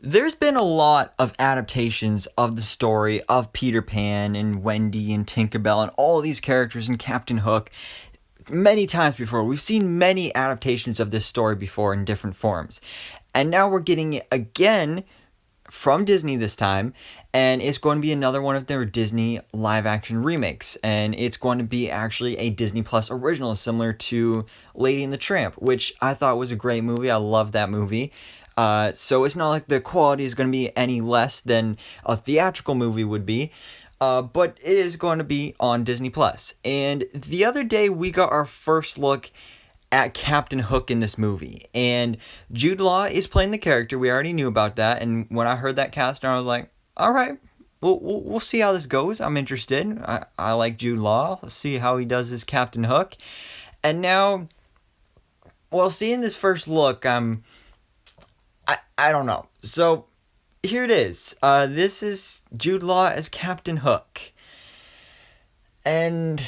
There's been a lot of adaptations of the story of Peter Pan and Wendy and Tinkerbell and all these characters and Captain Hook many times before. We've seen many adaptations of this story before in different forms. And now we're getting it again from Disney this time, and it's going to be another one of their Disney live action remakes. And it's going to be actually a Disney Plus original, similar to Lady and the Tramp, which I thought was a great movie. I love that movie. So it's not like the quality is going to be any less than a theatrical movie would be. But it is going to be on Disney Plus. And the other day we got our first look at Captain Hook in this movie. And Jude Law is playing the character. We already knew about that. And when I heard that casting, I was like, all right, we'll see how this goes. I'm interested. I like Jude Law. Let's see how he does as Captain Hook. And now, well, seeing this first look, I don't know. So here it is. This is Jude Law as Captain Hook. And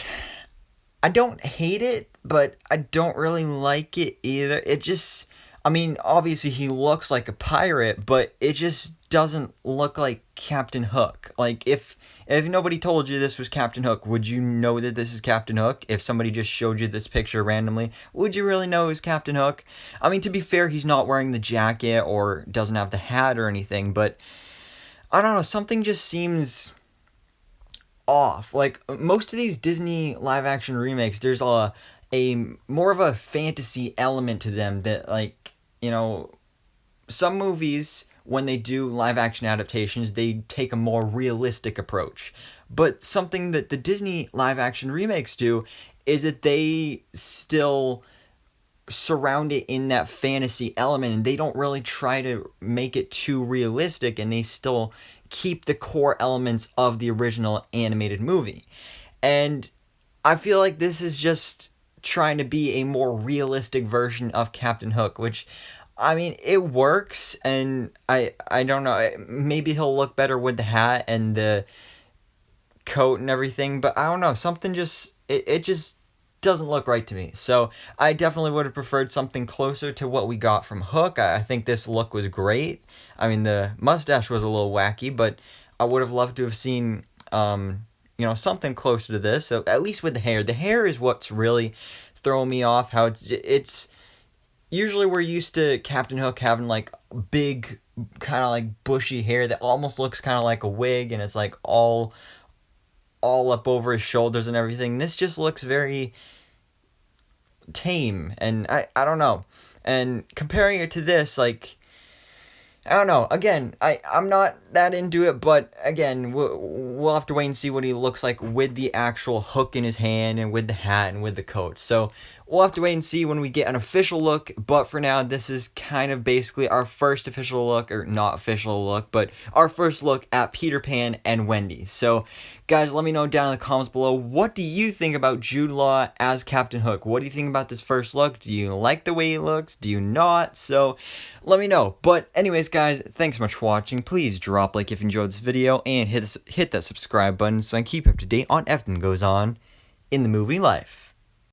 I don't hate it, but I don't really like it either. It just, I mean, obviously he looks like a pirate, but it just doesn't look like Captain Hook. Like, if nobody told you this was Captain Hook, would you know that this is Captain Hook? If somebody just showed you this picture randomly, would you really know it was Captain Hook? I mean, to be fair, he's not wearing the jacket or doesn't have the hat or anything, but I don't know, something just seems off. Like, most of these Disney live action remakes, there's a more of a fantasy element to them that, like, you know, some movies, when they do live action adaptations, they take a more realistic approach. But something that the Disney live action remakes do is that they still surround it in that fantasy element, and they don't really try to make it too realistic, and they still keep the core elements of the original animated movie. And I feel like this is just trying to be a more realistic version of Captain Hook, which, I mean, it works, and I don't know, maybe he'll look better with the hat and the coat and everything, but I don't know, something just, it just doesn't look right to me. So I definitely would have preferred something closer to what we got from Hook. I think this look was great. I mean, the mustache was a little wacky, but I would have loved to have seen, something closer to this. So at least with the hair. The hair is what's really throwing me off. How it's usually we're used to Captain Hook having like big, kind of like bushy hair that almost looks kind of like a wig, and it's like all up over his shoulders and everything. This just looks very tame, and I don't know. And comparing it to this, like, I don't know. Again, I'm not that into it, but again, we'll have to wait and see what he looks like with the actual hook in his hand and with the hat and with the coat. So we'll have to wait and see when we get an official look, but for now, this is kind of basically our first official look, or not official look, but our first look at Peter Pan and Wendy. So guys, let me know down in the comments below, what do you think about Jude Law as Captain Hook? What do you think about this first look? Do you like the way he looks? Do you not? So let me know. But anyways, guys, thanks so much for watching. Please drop a like if you enjoyed this video, and hit that subscribe button so I can keep you up to date on everything that goes on in the movie life.